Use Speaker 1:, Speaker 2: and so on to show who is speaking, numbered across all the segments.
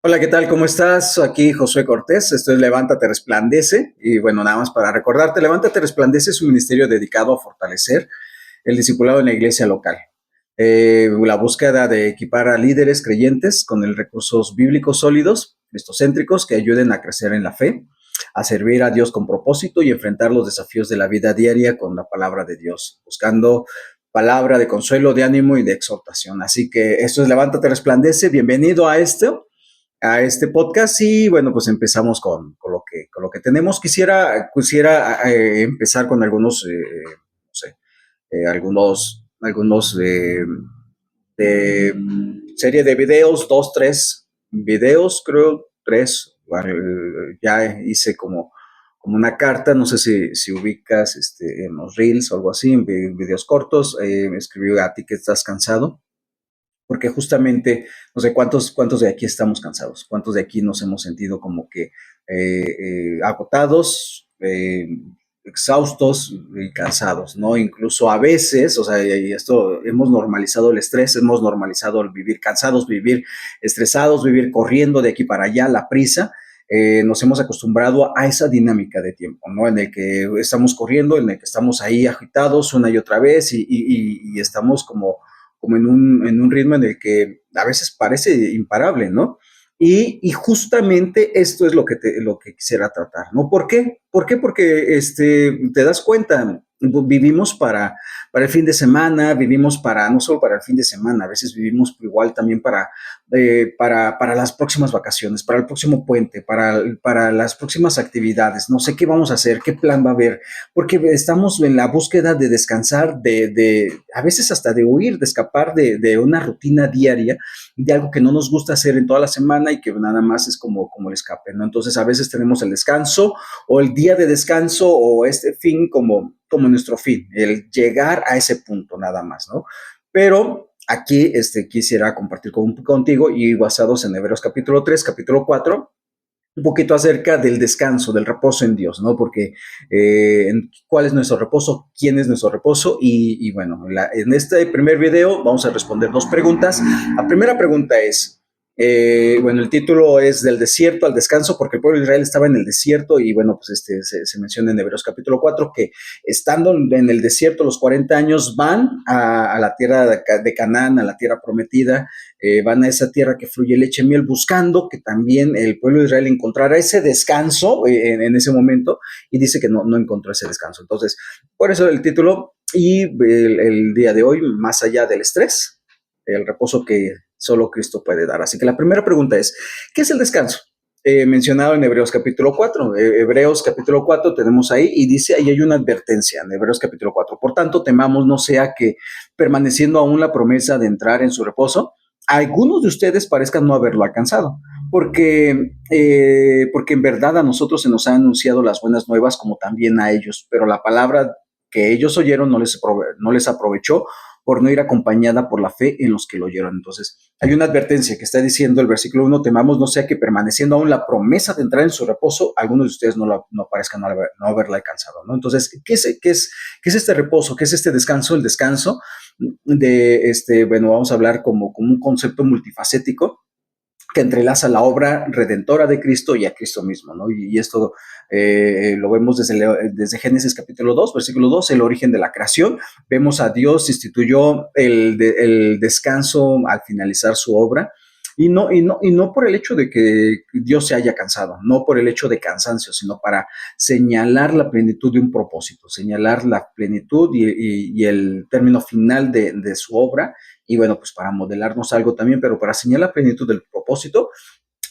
Speaker 1: Hola, ¿qué tal? ¿Cómo estás? Aquí Josué Cortés, esto es Levántate Resplandece y bueno, nada más para recordarte, Levántate Resplandece es un ministerio dedicado a fortalecer el discipulado en la iglesia local. La búsqueda de equipar a líderes creyentes con el recursos bíblicos sólidos, cristocéntricos, que ayuden a crecer en la fe, a servir a Dios con propósito y enfrentar los desafíos de la vida diaria con la palabra de Dios, buscando palabra de consuelo, de ánimo y de exhortación. Así que esto es Levántate Resplandece, bienvenido a este podcast y bueno, pues empezamos con lo que tenemos. Quisiera empezar con algunos, no sé, algunos de serie de videos, dos, tres videos, creo, tres. Bueno, ya hice como una carta, no sé si ubicas en los reels o algo así, en videos cortos. Me escribió a ti que estás cansado porque justamente, no sé, ¿cuántos de aquí estamos cansados? ¿Cuántos de aquí nos hemos sentido como que agotados, exhaustos y cansados, ¿no? Incluso a veces, o sea, y esto, hemos normalizado el estrés, hemos normalizado el vivir cansados, vivir estresados, vivir corriendo de aquí para allá, la prisa. Nos hemos acostumbrado a esa dinámica de tiempo, ¿no? En el que estamos corriendo, en el que estamos ahí agitados una y otra vez y estamos como en un ritmo en el que a veces parece imparable, ¿no? Y justamente esto es lo que quisiera tratar, ¿no? ¿Por qué? ¿Por qué? Porque te das cuenta, vivimos para el fin de semana, vivimos no solo para el fin de semana, a veces vivimos igual también para las próximas vacaciones, para el próximo puente, para las próximas actividades. No sé qué vamos a hacer, qué plan va a haber, porque estamos en la búsqueda de descansar, a veces hasta de huir, de escapar de una rutina diaria, de algo que no nos gusta hacer en toda la semana y que nada más es como el escape, ¿no? Entonces a veces tenemos el descanso o el día de descanso o este fin como nuestro fin, el llegar a ese punto nada más, ¿no? Pero aquí quisiera compartir contigo y basados en Hebreos capítulo 3 capítulo 4 un poquito acerca del descanso, del reposo en Dios, ¿no? Porque cuál es nuestro reposo, quién es nuestro reposo y bueno, en este primer video vamos a responder dos preguntas. La primera pregunta es, bueno, el título es del desierto al descanso, porque el pueblo de Israel estaba en el desierto y bueno, pues se menciona en Hebreos capítulo 4 que estando en el desierto los 40 años van a la tierra de Canaán, a la tierra prometida, van a esa tierra que fluye leche y miel, buscando que también el pueblo de Israel encontrara ese descanso en ese momento, y dice que no encontró ese descanso. Entonces, por eso el título y el día de hoy, más allá del estrés, el reposo que solo Cristo puede dar. Así que la primera pregunta es, ¿qué es el descanso? Mencionado en Hebreos capítulo 4. Hebreos capítulo 4 tenemos ahí y dice, ahí hay una advertencia en Hebreos capítulo 4. Por tanto, temamos no sea que permaneciendo aún la promesa de entrar en su reposo, algunos de ustedes parezcan no haberlo alcanzado, porque en verdad a nosotros se nos han anunciado las buenas nuevas como también a ellos, pero la palabra que ellos oyeron no les aprovechó por no ir acompañada por la fe en los que lo oyeron. Entonces, hay una advertencia que está diciendo el versículo 1, temamos no sea que permaneciendo aún la promesa de entrar en su reposo, algunos de ustedes no parezcan no haberla alcanzado, ¿no? Entonces, ¿qué es este reposo? ¿Qué es este descanso? El descanso bueno, vamos a hablar como un concepto multifacético que entrelaza la obra redentora de Cristo y a Cristo mismo, ¿no? Y esto lo vemos desde Génesis capítulo 2, versículo 2, el origen de la creación. Vemos a Dios instituyó el descanso al finalizar su obra. Y no por el hecho de que Dios se haya cansado, no por el hecho de cansancio, sino para señalar la plenitud de un propósito, señalar la plenitud y el término final de su obra, y bueno, pues para modelarnos algo también, pero para señalar la plenitud del propósito,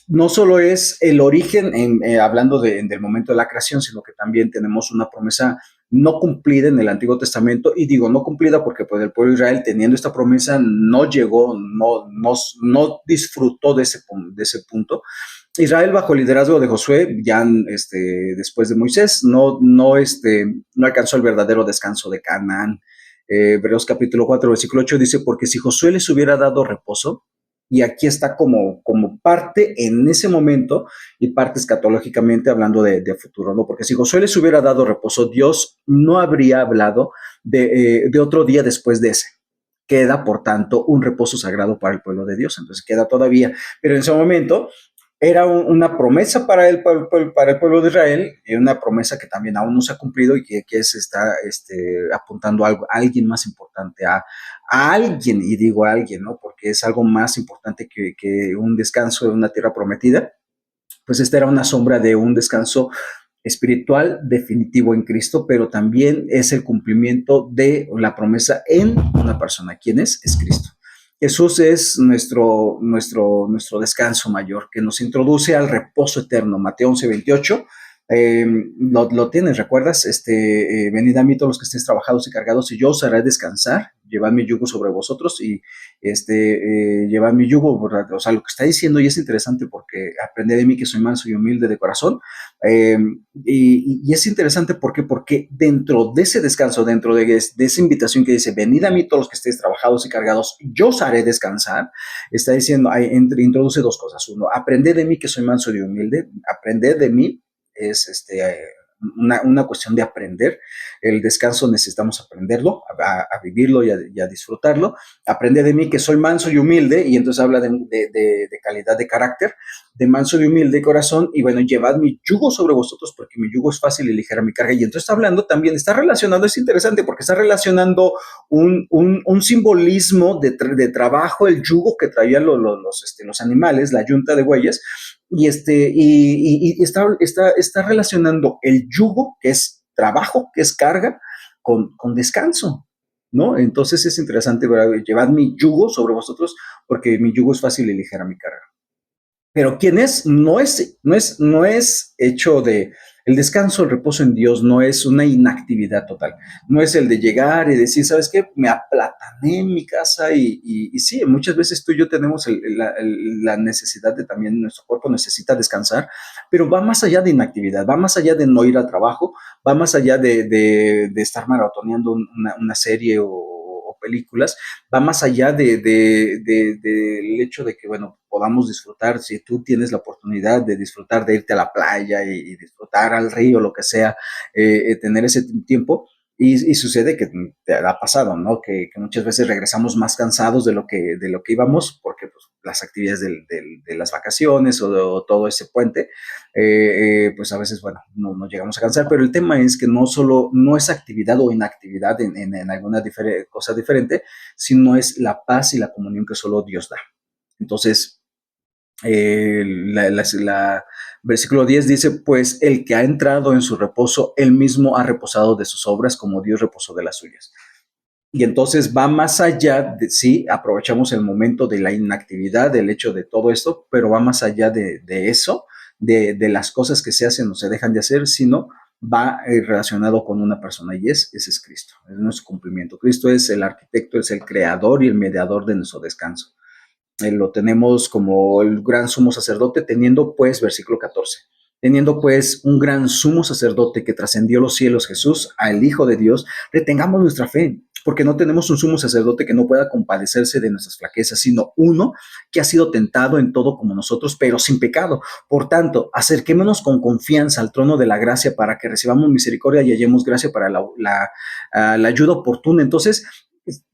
Speaker 1: no solo es el origen, hablando del momento de la creación, sino que también tenemos una promesa no cumplida en el Antiguo Testamento, y digo no cumplida porque pues, el pueblo de Israel, teniendo esta promesa, no llegó, no disfrutó de ese punto. Israel, bajo el liderazgo de Josué, ya después de Moisés, no alcanzó el verdadero descanso de Canaán. Hebreos capítulo 4, versículo 8 dice, porque si Josué les hubiera dado reposo, y aquí está como parte en ese momento y parte escatológicamente hablando de futuro, ¿no? Porque si Josué les hubiera dado reposo, Dios no habría hablado de otro día después de ese. Queda, por tanto, un reposo sagrado para el pueblo de Dios. Entonces queda todavía, pero en ese momento Era una promesa para el pueblo de Israel, y una promesa que también aún no se ha cumplido y que se está apuntando a alguien más importante, a alguien, y digo a alguien, ¿no? Porque es algo más importante que un descanso de una tierra prometida. Pues esta era una sombra de un descanso espiritual definitivo en Cristo, pero también es el cumplimiento de la promesa en una persona. ¿Quién es? Es Cristo. Jesús es nuestro descanso mayor, que nos introduce al reposo eterno. Mateo 11:28. Lo tienes, ¿recuerdas? Venid a mí todos los que estéis trabajados y cargados, y yo os haré descansar. Llevad mi yugo sobre vosotros y llevad mi yugo. O sea, lo que está diciendo, y es interesante porque aprended de mí que soy manso y humilde de corazón. Eh, y es interesante porque dentro de ese descanso, dentro de esa invitación que dice, venid a mí todos los que estéis trabajados y cargados, yo os haré descansar, está diciendo, introduce dos cosas. Uno, aprended de mí que soy manso y humilde. Aprended de mí es una cuestión de aprender. El descanso necesitamos aprenderlo, a vivirlo y a disfrutarlo. Aprende de mí que soy manso y humilde, y entonces habla de calidad de carácter, de manso y humilde corazón, y bueno, llevad mi yugo sobre vosotros, porque mi yugo es fácil y ligera mi carga. Y entonces está hablando también, está relacionando, es interesante porque está relacionando un simbolismo de trabajo, el yugo que traían los animales, la yunta de bueyes, y está relacionando el yugo, que es trabajo, que es carga, con descanso, ¿no? Entonces es interesante, ¿verdad? Llevad mi yugo sobre vosotros, porque mi yugo es fácil y ligera mi carga. Pero ¿quién es? No es hecho de... El descanso, el reposo en Dios no es una inactividad total. No es el de llegar y decir, ¿sabes qué? Me aplatané en mi casa y sí, muchas veces tú y yo tenemos la necesidad de también, nuestro cuerpo necesita descansar, pero va más allá de inactividad, va más allá de no ir al trabajo, va más allá de estar maratoneando una serie o películas, va más allá del hecho de que, bueno, podamos disfrutar, si tú tienes la oportunidad de disfrutar, de irte a la playa y disfrutar al río, lo que sea, tener ese tiempo. Y sucede que te ha pasado, ¿no? Que muchas veces regresamos más cansados de lo que íbamos, porque pues, las actividades de las vacaciones o todo ese puente, pues a veces, bueno, no llegamos a cansar, pero el tema es que no es actividad o inactividad en alguna cosa diferente, sino es la paz y la comunión que solo Dios da. Entonces, versículo 10 dice, pues el que ha entrado en su reposo, él mismo ha reposado de sus obras como Dios reposó de las suyas. Y entonces va más allá de, sí, aprovechamos el momento de la inactividad, del hecho de todo esto, pero va más allá de eso, de las cosas que se hacen o se dejan de hacer, sino va relacionado con una persona, y ese es Cristo, es nuestro cumplimiento. Cristo es el arquitecto, es el creador y el mediador de nuestro descanso. Lo tenemos como el gran sumo sacerdote, teniendo pues, versículo 14, teniendo pues un gran sumo sacerdote que trascendió los cielos, Jesús, al Hijo de Dios, retengamos nuestra fe, porque no tenemos un sumo sacerdote que no pueda compadecerse de nuestras flaquezas, sino uno que ha sido tentado en todo como nosotros, pero sin pecado. Por tanto, acerquémonos con confianza al trono de la gracia para que recibamos misericordia y hallemos gracia para la ayuda oportuna. Entonces,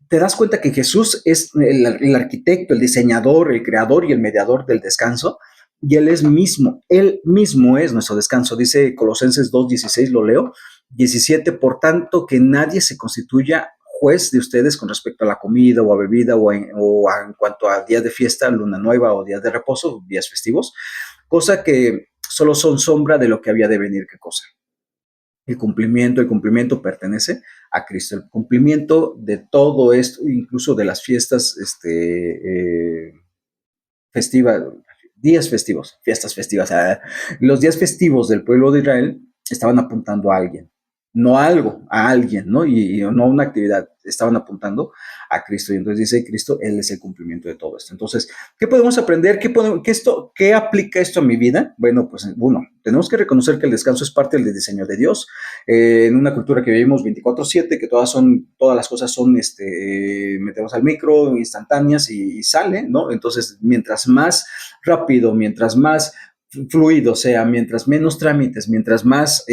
Speaker 1: te das cuenta que Jesús es el arquitecto, el diseñador, el creador y el mediador del descanso, y él mismo es nuestro descanso. Dice Colosenses 2:16, lo leo, 17, por tanto que nadie se constituya juez de ustedes con respecto a la comida o a bebida o en cuanto a días de fiesta, luna nueva o días de reposo, días festivos, cosa que solo son sombra de lo que había de venir. ¿Qué cosa? El cumplimiento pertenece a Cristo. El cumplimiento de todo esto, incluso de las fiestas festivas, días festivos, fiestas festivas, los días festivos del pueblo de Israel estaban apuntando a alguien, no a algo, a alguien, ¿no? Y no a una actividad, estaban apuntando a Cristo. Y entonces dice Cristo, Él es el cumplimiento de todo esto. Entonces, ¿qué podemos aprender? ¿Qué aplica esto a mi vida? Bueno, pues uno, tenemos que reconocer que el descanso es parte del diseño de Dios. En una cultura que vivimos 24/7, que todas las cosas son, metemos al micro, instantáneas y sale, ¿no? Entonces, mientras más rápido, mientras más fluido, o sea, mientras menos trámites, mientras más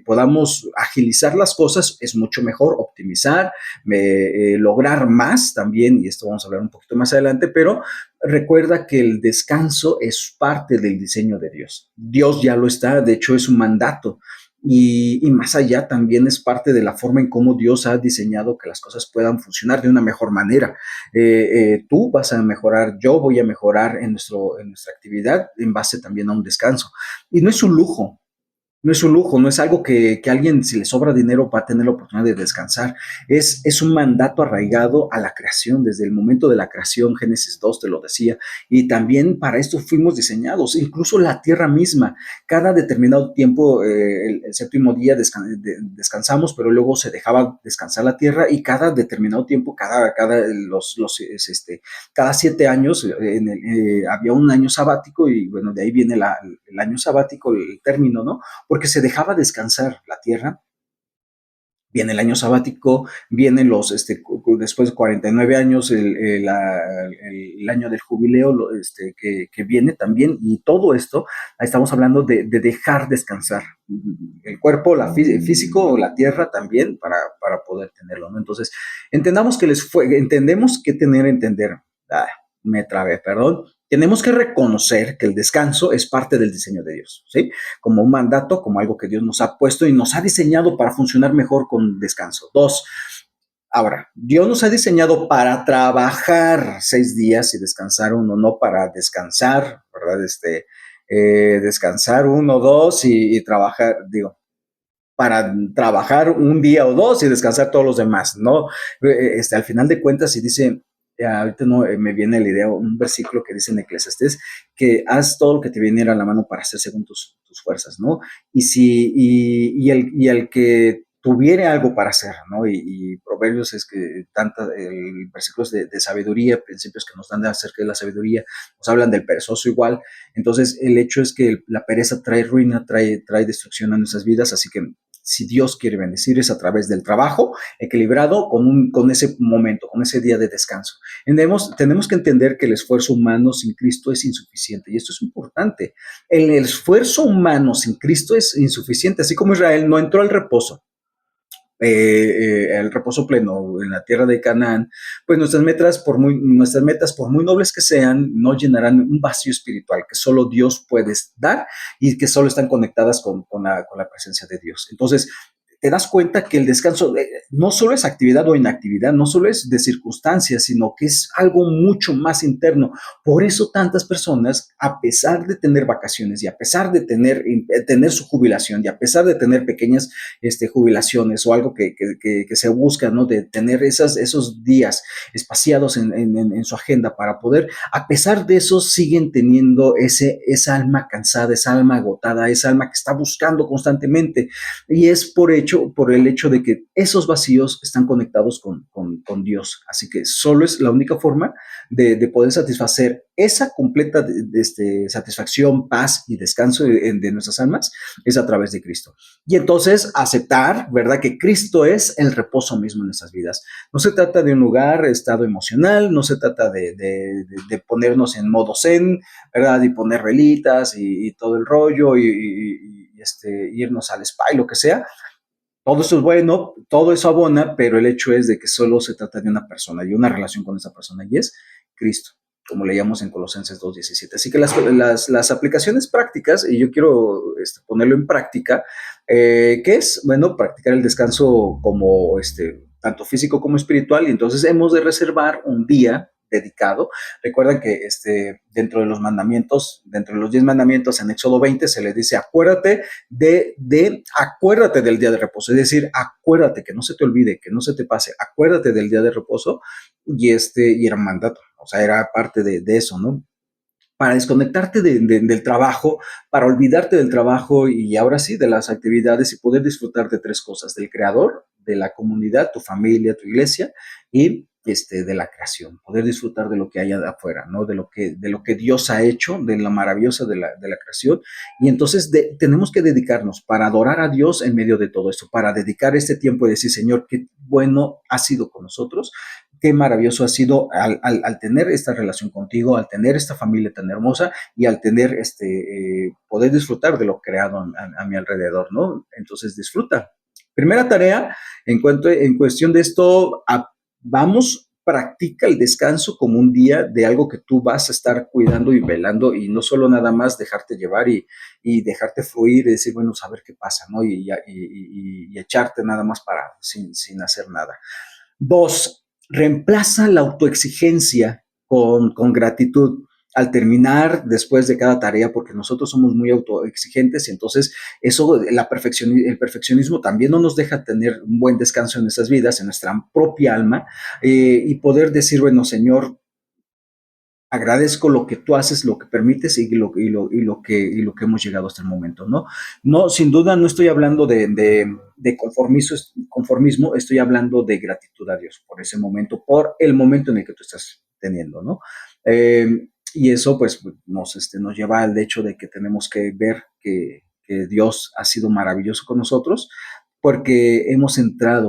Speaker 1: podamos agilizar las cosas, es mucho mejor optimizar, lograr más también, y esto vamos a hablar un poquito más adelante, pero recuerda que el descanso es parte del diseño de Dios. Dios ya lo está, de hecho es un mandato. Y más allá también es parte de la forma en cómo Dios ha diseñado que las cosas puedan funcionar de una mejor manera. Tú vas a mejorar, yo voy a mejorar en nuestra actividad en base también a un descanso. Y no es un lujo, no es un lujo, no es algo que alguien, si le sobra dinero, va a tener la oportunidad de descansar. Es un mandato arraigado a la creación, desde el momento de la creación, Génesis 2 te lo decía, y también para esto fuimos diseñados, incluso la tierra misma. Cada determinado tiempo, el séptimo día descansamos, pero luego se dejaba descansar la tierra y cada determinado tiempo, cada 7 años, había un año sabático y bueno, de ahí viene el año sabático, el término, ¿no? Porque se dejaba descansar la tierra. Viene el año sabático, vienen después de 49 años, el año del jubileo que viene también, y todo esto, estamos hablando de dejar descansar el cuerpo, físico, la tierra también, para poder tenerlo, ¿no? Entonces, entendemos que entender, ah, me trabé, perdón, tenemos que reconocer que el descanso es parte del diseño de Dios, ¿sí? Como un mandato, como algo que Dios nos ha puesto y nos ha diseñado para funcionar mejor con descanso. Dos, ahora, Dios nos ha diseñado para trabajar 6 días y descansar uno, no para descansar, ¿verdad? Descansar uno, dos y trabajar, digo, para trabajar un día o dos y descansar todos los demás, ¿no? Al final de cuentas, si dice, ahorita no me viene la idea, un versículo que dice en Eclesiastés, que haz todo lo que te viniera a la mano para hacer según tus fuerzas, ¿no? Y el que tuviera algo para hacer, ¿no? Y Proverbios es que versículos de sabiduría, principios que nos dan acerca de la sabiduría, nos hablan del perezoso igual. Entonces, el hecho es que la pereza trae ruina, trae destrucción a nuestras vidas, así que si Dios quiere bendecir es a través del trabajo equilibrado con ese momento, con ese día de descanso. Tenemos que entender que el esfuerzo humano sin Cristo es insuficiente, y esto es importante. El esfuerzo humano sin Cristo es insuficiente, así como Israel no entró al reposo, el reposo pleno en la tierra de Canaán, pues nuestras metas, por muy nobles que sean, no llenarán un vacío espiritual que solo Dios puede dar y que solo están conectadas con la presencia de Dios. Entonces, te das cuenta que el descanso no solo es actividad o inactividad, no solo es de circunstancias, sino que es algo mucho más interno. Por eso tantas personas, a pesar de tener vacaciones y a pesar de tener su jubilación y a pesar de tener pequeñas jubilaciones o algo que se busca, ¿no? De tener esos días espaciados en su agenda para poder, a pesar de eso, siguen teniendo esa alma cansada, esa alma agotada, esa alma que está buscando constantemente. Y es por el hecho de que esos vacíos están conectados con Dios. Así que solo es la única forma de poder satisfacer esa completa satisfacción, paz y descanso de nuestras almas, es a través de Cristo. Y entonces aceptar, ¿verdad?, que Cristo es el reposo mismo en nuestras vidas. No se trata de un lugar, estado emocional, no se trata de ponernos en modo zen, ¿verdad?, y poner velitas y todo el rollo irnos al spa y lo que sea. Todo eso es bueno, todo eso abona, pero el hecho es de que solo se trata de una persona y una relación con esa persona, y es Cristo, como leíamos en Colosenses 2:17. Así que las aplicaciones prácticas, y yo quiero ponerlo en práctica, ¿qué es? Bueno, practicar el descanso como tanto físico como espiritual, y entonces hemos de reservar un día dedicado. Recuerden que dentro de los mandamientos, dentro de los 10 mandamientos en Éxodo 20 se les dice acuérdate del día de reposo, es decir, acuérdate, que no se te olvide, que no se te pase, acuérdate del día de reposo, y era un mandato, o sea, era parte de eso, ¿no? Para desconectarte del trabajo, para olvidarte del trabajo y ahora sí de las actividades, y poder disfrutar de tres cosas: del creador, de la comunidad, tu familia, tu iglesia, y de la creación, poder disfrutar de lo que hay afuera, ¿no? De lo que Dios ha hecho, de la maravillosa de la creación. Y entonces tenemos que dedicarnos para adorar a Dios en medio de todo esto, para dedicar este tiempo y decir: Señor, qué bueno has sido con nosotros, qué maravilloso ha sido al tener esta relación contigo, al tener esta familia tan hermosa y al tener poder disfrutar de lo creado a mi alrededor, ¿no? Entonces disfruta. Primera tarea, en cuestión de esto, vamos, practica el descanso como un día de algo que tú vas a estar cuidando y velando y no solo nada más dejarte llevar y dejarte fluir y decir, bueno, saber qué pasa, ¿no? Y echarte nada más sin hacer nada. Dos, reemplaza la autoexigencia con gratitud al terminar después de cada tarea, porque nosotros somos muy autoexigentes y entonces eso, el perfeccionismo también no nos deja tener un buen descanso en nuestras vidas, en nuestra propia alma, y poder decir, bueno, Señor, agradezco lo que tú haces, lo que permites y lo que hemos llegado hasta el momento, ¿no? No, sin duda no estoy hablando de conformismo, estoy hablando de gratitud a Dios por ese momento, por el momento en el que tú estás teniendo, ¿no? Y eso pues nos lleva al hecho de que tenemos que ver que Dios ha sido maravilloso con nosotros porque hemos de entrar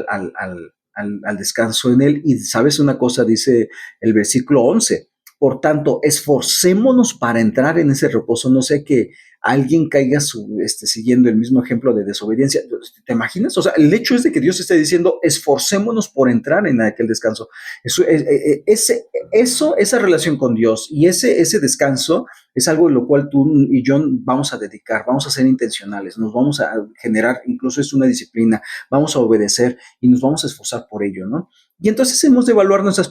Speaker 1: al descanso en Él. Y sabes una cosa, dice el versículo 11. Por tanto, esforcémonos para entrar en ese reposo. No sé que alguien caiga siguiendo el mismo ejemplo de desobediencia. ¿Te imaginas? O sea, el hecho es de que Dios esté diciendo, esforcémonos por entrar en aquel descanso. Esa relación con Dios y ese descanso es algo en lo cual tú y yo vamos a dedicar, vamos a ser intencionales, nos vamos a generar, incluso es una disciplina, vamos a obedecer y nos vamos a esforzar por ello, ¿no? Y entonces hemos de evaluar nuestras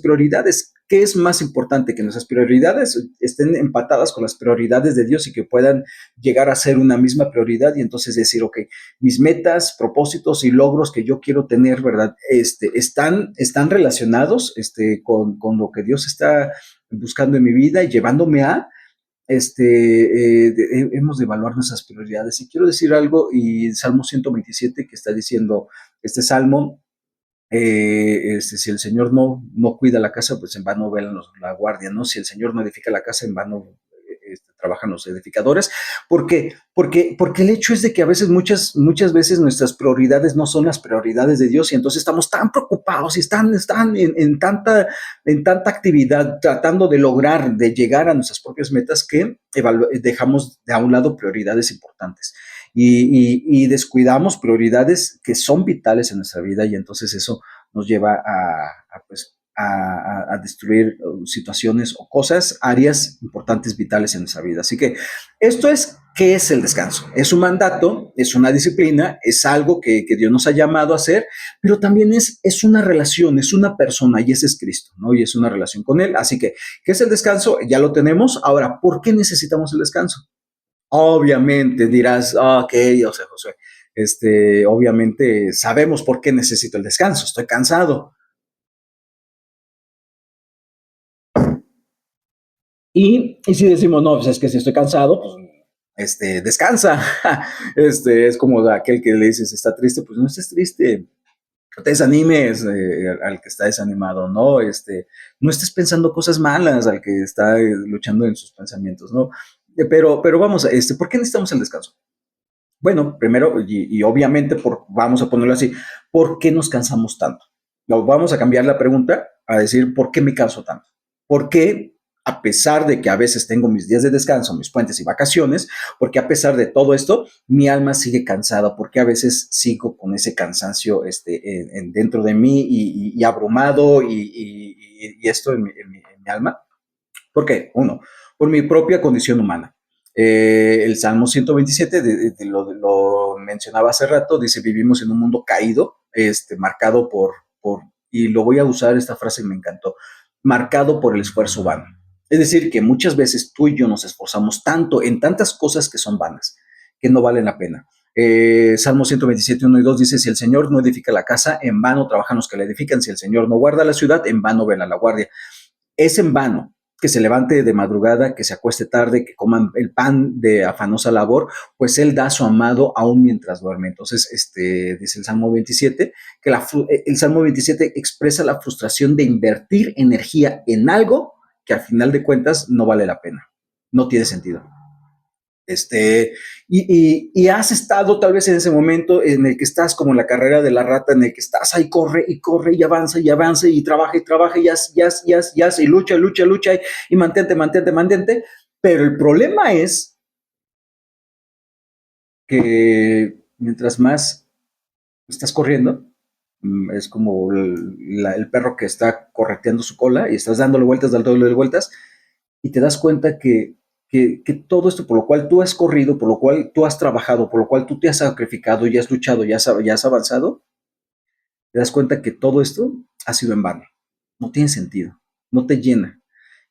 Speaker 1: prioridades. ¿Qué es más importante? Que nuestras prioridades estén empatadas con las prioridades de Dios y que puedan llegar a ser una misma prioridad y entonces decir, ok, mis metas, propósitos y logros que yo quiero tener, ¿verdad? Están relacionados con lo que Dios está buscando en mi vida y llevándome hemos de evaluar nuestras prioridades. Y quiero decir algo, y Salmo 127 que está diciendo, este Salmo, si el Señor no cuida la casa, pues en vano velan la guardia, ¿no? Si el Señor no edifica la casa, en vano trabajan los edificadores. ¿Por qué? Porque el hecho es de que a veces, muchas veces nuestras prioridades no son las prioridades de Dios y entonces estamos tan preocupados y están en tanta actividad tratando de lograr, de llegar a nuestras propias metas que dejamos de a un lado prioridades importantes y descuidamos prioridades que son vitales en nuestra vida y entonces eso nos lleva a destruir situaciones o cosas, áreas importantes, vitales en nuestra vida. Así que esto es, ¿qué es el descanso? Es un mandato, es una disciplina, es algo que Dios nos ha llamado a hacer, pero también es una relación, es una persona y ese es Cristo, ¿no? Y es una relación con Él. Así que, ¿qué es el descanso? Ya lo tenemos. Ahora, ¿por qué necesitamos el descanso? Obviamente dirás, ok, José, obviamente sabemos por qué necesito el descanso, estoy cansado. Y si decimos, no, pues es que si estoy cansado, pues descansa. Es como aquel que le dices, está triste, pues no estés triste, no te desanimes al que está desanimado, ¿no? No estés pensando cosas malas al que está luchando en sus pensamientos, ¿no? Pero vamos, ¿por qué necesitamos el descanso? Bueno, primero, y obviamente, vamos a ponerlo así, ¿por qué nos cansamos tanto? Vamos a cambiar la pregunta a decir, ¿por qué me canso tanto? ¿Por qué, a pesar de que a veces tengo mis días de descanso, mis puentes y vacaciones, porque a pesar de todo esto, mi alma sigue cansada? ¿Por qué a veces sigo con ese cansancio dentro de mí y abrumado y esto en mi alma? ¿Por qué? Uno, por mi propia condición humana. El Salmo 127, lo mencionaba hace rato, dice, vivimos en un mundo caído, marcado y lo voy a usar, esta frase me encantó, marcado por el esfuerzo vano. Es decir, que muchas veces tú y yo nos esforzamos tanto en tantas cosas que son vanas, que no valen la pena. Salmo 127, 1 y 2 dice, si el Señor no edifica la casa, en vano trabajan los que la edifican, si el Señor no guarda la ciudad, en vano vela la guardia. Es en vano que se levante de madrugada, que se acueste tarde, que coman el pan de afanosa labor, pues Él da a su amado aún mientras duerme. Entonces, dice el Salmo 27, que el Salmo 27 expresa la frustración de invertir energía en algo que al final de cuentas no vale la pena, no tiene sentido. Este, y has estado tal vez en ese momento en el que estás como en la carrera de la rata, en el que estás ahí, corre y corre y avanza y avanza y trabaja y lucha, lucha, lucha y mantente, mantente, mantente. Pero el problema es que mientras más estás corriendo, es como el perro que está correteando su cola y estás dándole vueltas, y te das cuenta que todo esto por lo cual tú has corrido, por lo cual tú has trabajado, por lo cual tú te has sacrificado y has luchado, ya has avanzado, te das cuenta que todo esto ha sido en vano. No tiene sentido, no te llena.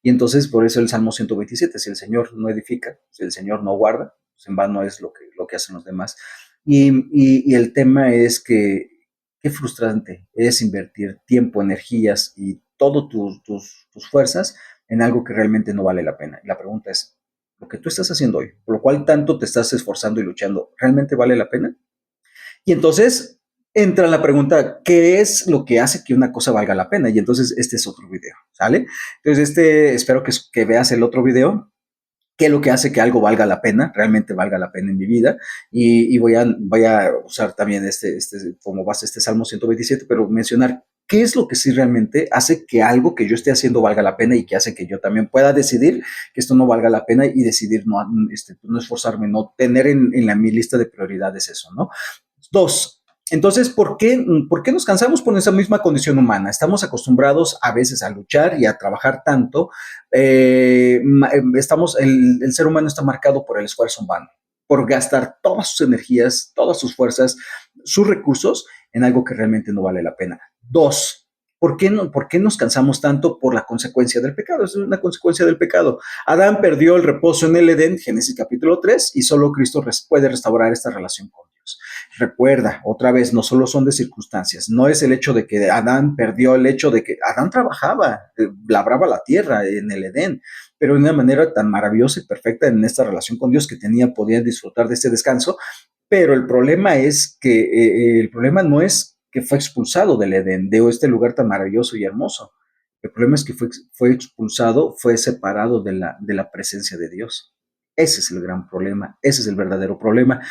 Speaker 1: Y entonces por eso el Salmo 127, si el Señor no edifica, si el Señor no guarda, pues en vano es lo que hacen los demás. Y el tema es que qué frustrante es invertir tiempo, energías y todas tus fuerzas en algo que realmente no vale la pena. Y la pregunta es, lo que tú estás haciendo hoy, por lo cual tanto te estás esforzando y luchando, ¿realmente vale la pena? Y entonces entra la pregunta, ¿qué es lo que hace que una cosa valga la pena? Y entonces este es otro video, ¿sale? Entonces espero que veas el otro video, qué es lo que hace que algo valga la pena, realmente valga la pena en mi vida. Y voy a usar también como base este Salmo 127, pero mencionar qué es lo que sí realmente hace que algo que yo esté haciendo valga la pena y que hace que yo también pueda decidir que esto no valga la pena y decidir no esforzarme, no tener mi lista de prioridades eso, ¿no? Dos, entonces, ¿por qué nos cansamos por esa misma condición humana? Estamos acostumbrados a veces a luchar y a trabajar tanto. El ser humano está marcado por el esfuerzo humano, por gastar todas sus energías, todas sus fuerzas, sus recursos en algo que realmente no vale la pena. Dos, ¿por qué nos cansamos tanto? Por la consecuencia del pecado. Es una consecuencia del pecado. Adán perdió el reposo en el Edén, Génesis capítulo 3, y solo Cristo puede restaurar esta relación con Dios. Recuerda, otra vez, no solo son de circunstancias, no es el hecho de que Adán perdió el hecho de que Adán trabajaba, labraba la tierra en el Edén, pero de una manera tan maravillosa y perfecta en esta relación con Dios que podía disfrutar de este descanso, pero el problema es que el problema no es que fue expulsado del Edén, de este lugar tan maravilloso y hermoso. El problema es que fue expulsado, fue separado de la presencia de Dios. Ese es el gran problema, ese es el verdadero problema.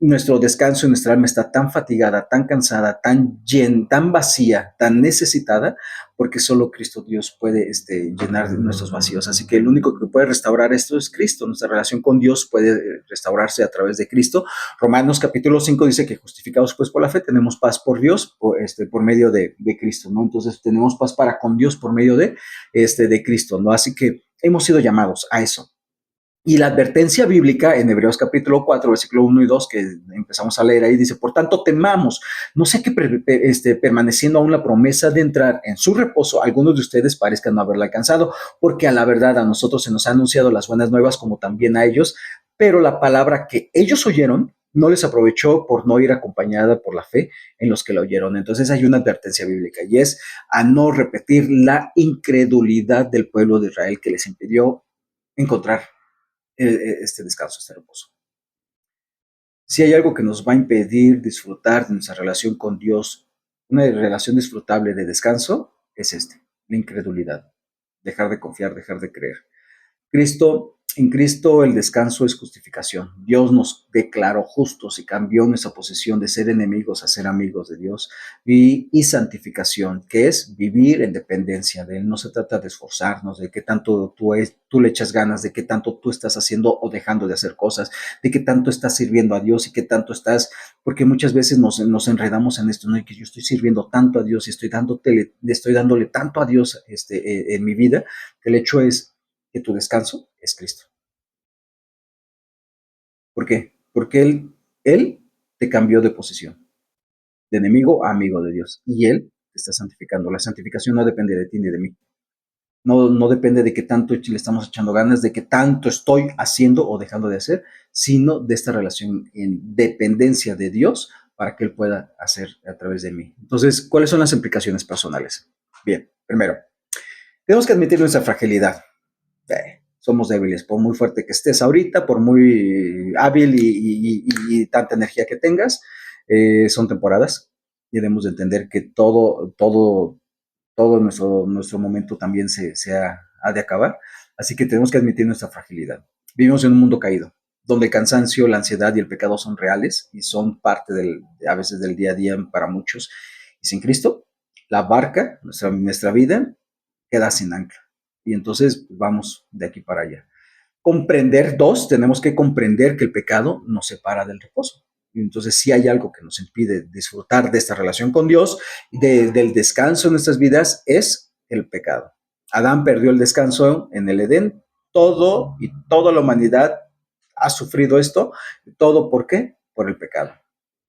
Speaker 1: Nuestro descanso y nuestra alma está tan fatigada, tan cansada, tan llena, tan vacía, tan necesitada, porque solo Cristo Dios puede llenar nuestros vacíos. Así que el único que puede restaurar esto es Cristo. Nuestra relación con Dios puede restaurarse a través de Cristo. Romanos capítulo 5 dice que justificados pues por la fe tenemos paz por Dios, por medio de Cristo, ¿no? Entonces tenemos paz para con Dios por medio de Cristo, ¿no? Así que hemos sido llamados a eso. Y la advertencia bíblica en Hebreos capítulo 4, versículo 1 y 2, que empezamos a leer ahí, dice, por tanto temamos, no sé que permaneciendo aún la promesa de entrar en su reposo, algunos de ustedes parezcan no haberla alcanzado, porque a la verdad a nosotros se nos ha anunciado las buenas nuevas como también a ellos, pero la palabra que ellos oyeron no les aprovechó por no ir acompañada por la fe en los que la oyeron. Entonces hay una advertencia bíblica y es a no repetir la incredulidad del pueblo de Israel que les impidió encontrar este descanso, este reposo. Si hay algo que nos va a impedir disfrutar de nuestra relación con Dios, una relación disfrutable de descanso, es la incredulidad, dejar de confiar, dejar de creer. En Cristo el descanso es justificación. Dios nos declaró justos y cambió nuestra posición de ser enemigos a ser amigos de Dios. Y santificación, que es vivir en dependencia de Él. No se trata de esforzarnos, de qué tanto tú le echas ganas, de qué tanto tú estás haciendo o dejando de hacer cosas, de qué tanto estás sirviendo a Dios y qué tanto porque muchas veces nos enredamos en esto, ¿no? Y que yo estoy sirviendo tanto a Dios y estoy dándole tanto a Dios en mi vida, que el hecho es que tu descanso es Cristo. ¿Por qué? Porque Él te cambió de posición, de enemigo a amigo de Dios, y Él te está santificando. La santificación no depende de ti ni de mí. No depende de qué tanto le estamos echando ganas, de qué tanto estoy haciendo o dejando de hacer, sino de esta relación en dependencia de Dios para que Él pueda hacer a través de mí. Entonces, ¿cuáles son las implicaciones personales? Bien, primero, tenemos que admitir nuestra fragilidad. Somos débiles, por muy fuerte que estés ahorita, por muy hábil y tanta energía que tengas, son temporadas y debemos de entender que todo nuestro momento también se ha de acabar, así que tenemos que admitir nuestra fragilidad. Vivimos en un mundo caído, donde el cansancio, la ansiedad y el pecado son reales y son parte a veces del día a día para muchos. Y sin Cristo, la barca, nuestra vida, queda sin ancla. Y entonces vamos de aquí para allá. Tenemos que comprender que el pecado nos separa del reposo. Y entonces, si hay algo que nos impide disfrutar de esta relación con Dios, del descanso en nuestras vidas, es el pecado. Adán perdió el descanso en el Edén. Todo y toda la humanidad ha sufrido esto. ¿Todo por qué? Por el pecado.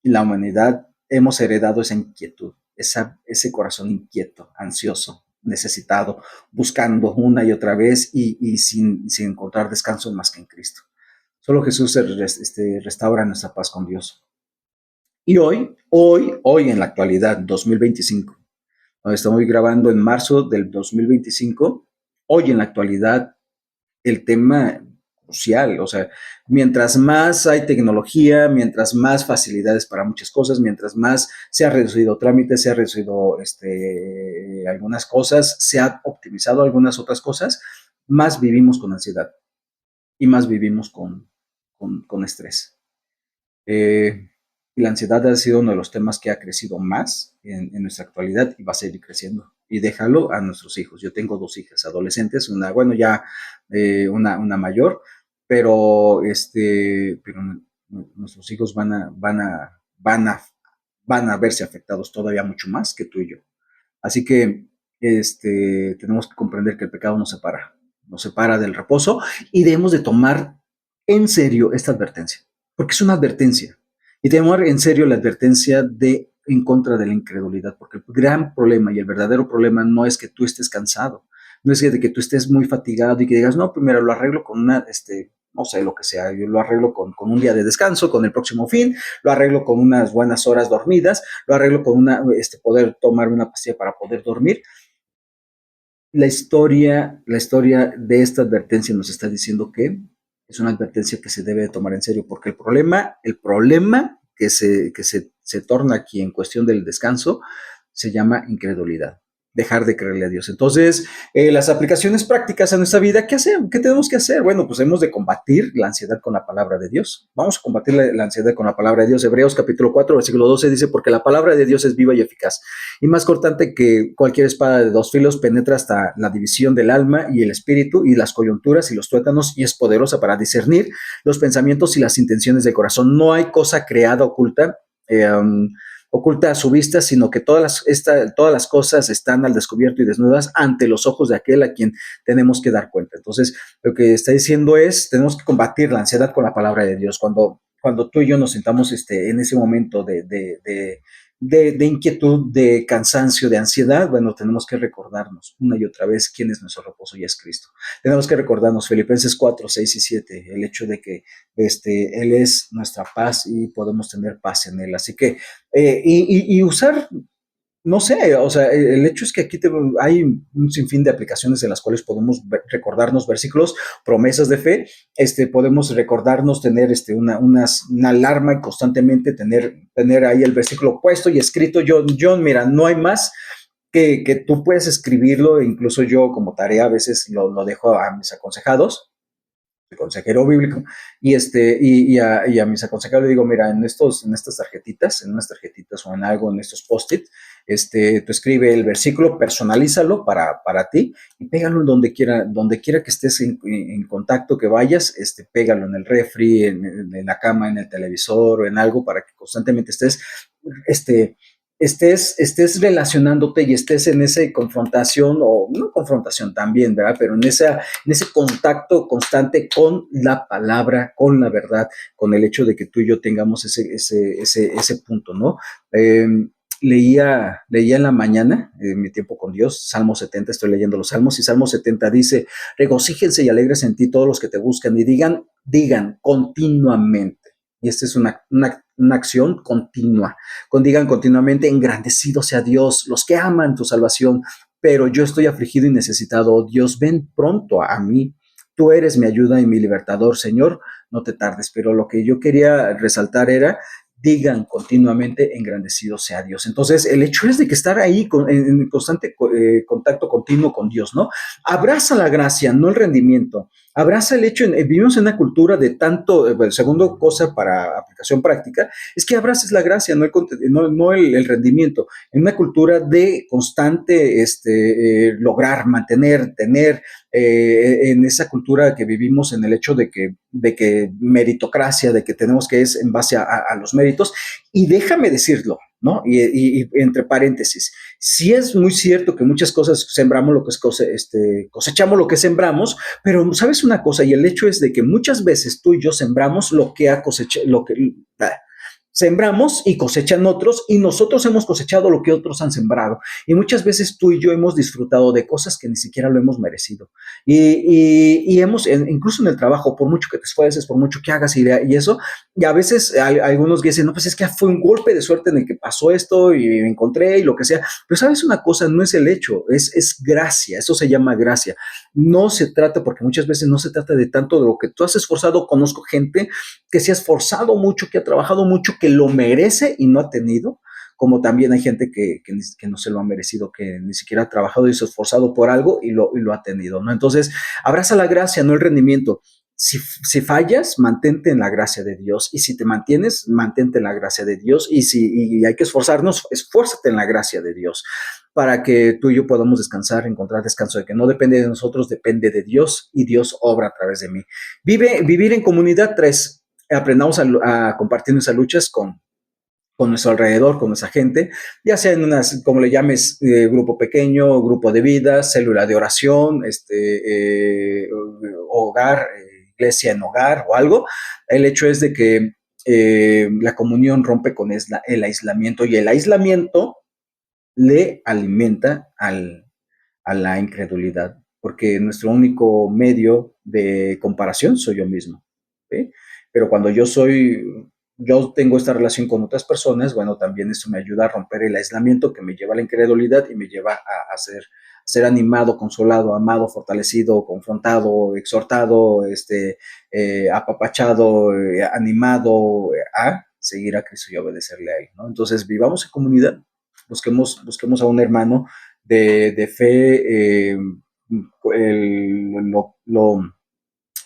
Speaker 1: Y la humanidad hemos heredado esa inquietud, ese corazón inquieto, ansioso, necesitado, buscando una y otra vez y sin encontrar descanso más que en Cristo. Solo Jesús restaura nuestra paz con Dios. Y hoy en la actualidad, 2025, estamos grabando en marzo del 2025, hoy en la actualidad el tema crucial, o sea, mientras más hay tecnología, mientras más facilidades para muchas cosas, mientras más se ha reducido trámites, se ha reducido algunas cosas, se ha optimizado algunas otras cosas, más vivimos con ansiedad y más vivimos con estrés. Y la ansiedad ha sido uno de los temas que ha crecido más en nuestra actualidad y va a seguir creciendo. Y déjalo a nuestros hijos. Yo tengo 2 hijas adolescentes, una mayor, pero nuestros hijos van a verse afectados todavía mucho más que tú y yo. Así que tenemos que comprender que el pecado nos separa del reposo y debemos de tomar en serio esta advertencia, porque es una advertencia. Y tomar en serio la advertencia en contra de la incredulidad, porque el gran problema y el verdadero problema no es que tú estés cansado, no es que tú estés muy fatigado y que digas, no, primero lo arreglo con no sé, lo que sea, yo lo arreglo con un día de descanso, con el próximo fin, lo arreglo con unas buenas horas dormidas, lo arreglo con poder tomar una pastilla para poder dormir. La historia de esta advertencia nos está diciendo que es una advertencia que se debe de tomar en serio, porque el problema que se torna aquí en cuestión del descanso se llama incredulidad, dejar de creerle a Dios. Entonces, las aplicaciones prácticas a nuestra vida, ¿qué hacemos? ¿Qué tenemos que hacer? Bueno, pues hemos de combatir la ansiedad con la palabra de Dios. Vamos a combatir la ansiedad con la palabra de Dios. Hebreos capítulo 4, versículo 12 dice, porque la palabra de Dios es viva y eficaz y más cortante que cualquier espada de 2 filos, penetra hasta la división del alma y el espíritu y las coyunturas y los tuétanos y es poderosa para discernir los pensamientos y las intenciones del corazón. No hay cosa creada oculta a su vista, sino que todas las cosas están al descubierto y desnudas ante los ojos de aquel a quien tenemos que dar cuenta. Entonces, lo que está diciendo es, tenemos que combatir la ansiedad con la palabra de Dios. Cuando tú y yo nos sentamos en ese momento de inquietud, de cansancio, de ansiedad, bueno, tenemos que recordarnos una y otra vez quién es nuestro reposo y es Cristo. Tenemos que recordarnos Filipenses 4, 6 y 7, el hecho de que Él es nuestra paz y podemos tener paz en Él. Así que, y usar, no sé, o sea, el hecho es que aquí hay un sinfín de aplicaciones en las cuales podemos recordarnos versículos, promesas de fe, podemos recordarnos tener una alarma y constantemente tener ahí el versículo puesto y escrito. John, mira, no hay más que tú puedes escribirlo, e incluso yo como tarea a veces lo dejo a mis aconsejados, el consejero bíblico, y a mis aconsejados le digo, mira, en unas tarjetitas o en algo, en estos post-it, tú escribe el versículo, personalízalo para ti y pégalo en donde quiera que estés en contacto, que vayas, pégalo en el refri, en la cama, en el televisor o en algo para que constantemente estés relacionándote y estés en esa confrontación, o no confrontación también, ¿verdad? Pero en ese contacto constante con la palabra, con la verdad, con el hecho de que tú y yo tengamos ese punto, ¿no? Leía en la mañana, en mi tiempo con Dios, Salmo 70, estoy leyendo los Salmos, y Salmo 70 dice, regocíjense y alegres en ti todos los que te buscan, y digan continuamente. Y esta es una acción continua. Digan continuamente, engrandecido sea Dios, los que aman tu salvación, pero yo estoy afligido y necesitado. Oh Dios, ven pronto a mí. Tú eres mi ayuda y mi libertador, Señor, no te tardes. Pero lo que yo quería resaltar era, digan continuamente, engrandecido sea Dios. Entonces, el hecho es de que estar ahí en constante contacto continuo con Dios, ¿no? Abraza la gracia, no el rendimiento. Abraza el hecho, vivimos en una cultura de tanto, segundo cosa para aplicación práctica, es que abraces la gracia, no el rendimiento, en una cultura de constante lograr, mantener, tener, en esa cultura que vivimos en el hecho de que meritocracia, de que tenemos que es en base a los méritos, y déjame decirlo, ¿no? Y entre paréntesis, sí es muy cierto que muchas cosas sembramos lo que cosechamos lo que sembramos, pero sabes una cosa, y el hecho es de que muchas veces tú y yo sembramos lo que ha cosechado, sembramos y cosechan otros, y nosotros hemos cosechado lo que otros han sembrado. Y muchas veces tú y yo hemos disfrutado de cosas que ni siquiera lo hemos merecido. Y hemos, incluso en el trabajo, por mucho que te esfuerces, por mucho que hagas y eso, y a veces algunos dicen, no, pues es que fue un golpe de suerte en el que pasó esto y me encontré y lo que sea. Pero sabes una cosa, no es el hecho, es gracia, eso se llama gracia. No se trata, porque muchas veces no se trata de tanto de lo que tú has esforzado. Conozco gente que se ha esforzado mucho, que ha trabajado mucho, que lo merece y no ha tenido, como también hay gente que no se lo ha merecido, que ni siquiera ha trabajado y se ha esforzado por algo y lo ha tenido, ¿no? Entonces, abraza la gracia, no el rendimiento. Si fallas, mantente en la gracia de Dios, y si te mantienes, mantente en la gracia de Dios, y hay que esforzarnos, esfuérzate en la gracia de Dios, para que tú y yo podamos descansar, encontrar descanso, de que no depende de nosotros, depende de Dios, y Dios obra a través de mí. Vivir en comunidad. 3, aprendamos a compartir nuestras luchas con nuestro alrededor, con nuestra gente, ya sea en unas, como le llames, grupo pequeño, grupo de vida, célula de oración, hogar, iglesia en hogar o algo. El hecho es de que la comunión rompe con el aislamiento, y el aislamiento le alimenta a la incredulidad, porque nuestro único medio de comparación soy yo mismo, ¿sí? Pero cuando yo tengo esta relación con otras personas, bueno, también eso me ayuda a romper el aislamiento que me lleva a la incredulidad y me lleva a ser animado, consolado, amado, fortalecido, confrontado, exhortado, apapachado, animado a seguir a Cristo y obedecerle a Él, ¿no? Entonces, vivamos en comunidad, busquemos a un hermano de fe, lo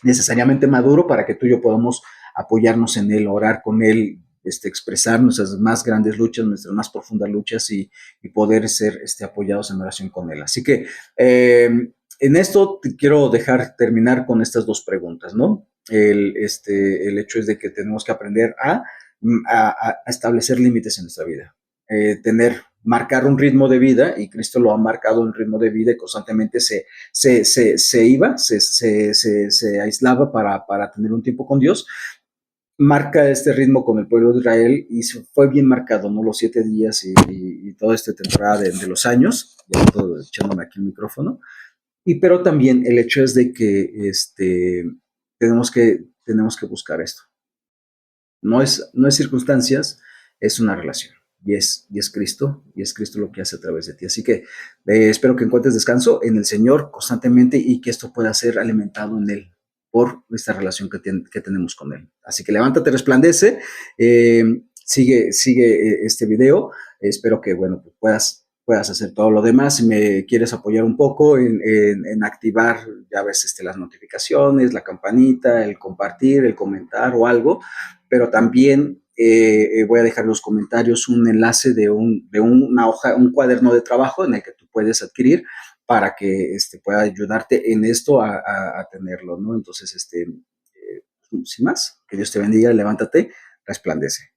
Speaker 1: necesariamente maduro, para que tú y yo podamos apoyarnos en él, orar con él, expresar nuestras más grandes luchas, nuestras más profundas luchas, y poder ser apoyados en oración con él. Así que en esto te quiero terminar con estas dos preguntas, ¿no? El hecho es de que tenemos que aprender a establecer límites en nuestra vida, marcar un ritmo de vida, y Cristo lo ha marcado un ritmo de vida, y constantemente se aislaba para tener un tiempo con Dios. Marca este ritmo con el pueblo de Israel, y fue bien marcado, ¿no? Los 7 días y toda esta temporada de los años, ya todo echándome aquí el micrófono. Pero también el hecho es de que tenemos que buscar esto. No es circunstancias, es una relación. Y es Cristo, y es Cristo lo que hace a través de ti. Así que espero que encuentres descanso en el Señor constantemente, y que esto pueda ser alimentado en Él por esta relación que tenemos con Él. Así que levántate, resplandece, sigue este video. Espero que, bueno, puedas hacer todo lo demás. Si me quieres apoyar un poco en activar, ya ves, las notificaciones, la campanita, el compartir, el comentar o algo. Pero también voy a dejar en los comentarios un enlace de una hoja, un cuaderno de trabajo en el que tú puedes adquirir, para que pueda ayudarte en esto a tenerlo, ¿no? Entonces, sin más, que Dios te bendiga, levántate, resplandece.